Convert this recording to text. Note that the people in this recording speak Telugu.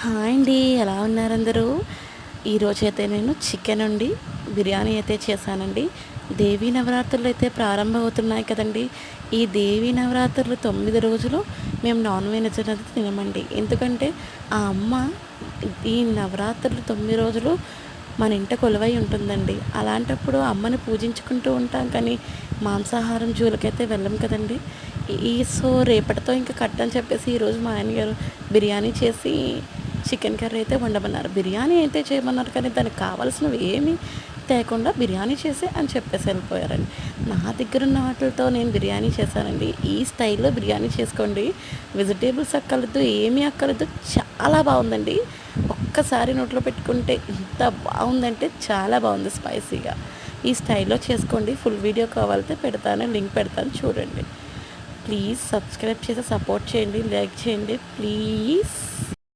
హాయ్ అండి. ఎలా ఉన్నారు అందరూ? ఈరోజైతే నేను చికెన్ వండి బిర్యానీ అయితే చేశానండి. దేవీ నవరాత్రులు అయితే ప్రారంభమవుతున్నాయి కదండీ! ఈ దేవీ నవరాత్రులు 9 రోజులు మేము నాన్ వెజ్ అనేది తినమండి. ఎందుకంటే ఆ అమ్మ ఈ నవరాత్రులు 9 రోజులు మన ఇంట కొలువై ఉంటుందండి. అలాంటప్పుడు అమ్మని పూజించుకుంటూ ఉంటాం కానీ మాంసాహారం జోలికైతే వెళ్ళం కదండీ! సో రేపటితో ఇంక కట్ అని చెప్పేసి ఈరోజు మా ఆయన గారు బిర్యానీ చేసి చికెన్ కర్రీ అయితే వండమన్నారు. బిర్యానీ అయితే చేయమన్నారు కానీ దానికి కావాల్సినవి ఏమీ తేకుండా బిర్యానీ చేసి అని చెప్పేసి వెళ్ళిపోయారండి. నా దగ్గరున్న వాటిలతో నేను బిర్యానీ చేశానండి. ఈ స్టైల్‌లో బిర్యానీ చేసుకోండి. వెజిటేబుల్స్ అక్కర్లేదు, ఏమీ అక్కర్లేదు. చాలా బావుందండి. ఒక్కసారి నోట్లో పెట్టుకుంటే ఎంత బావుందంటే చాలా బావుంది స్పైసీగా. ఈ స్టైల్‌లో చేసుకోండి. ఫుల్ వీడియో కావాలంటే పెడతాను. లింక్ పెడతాను చూడండి. ప్లీజ్ సబ్స్క్రైబ్ చేసి సపోర్ట్ చేయండి. లైక్ చేయండి ప్లీజ్.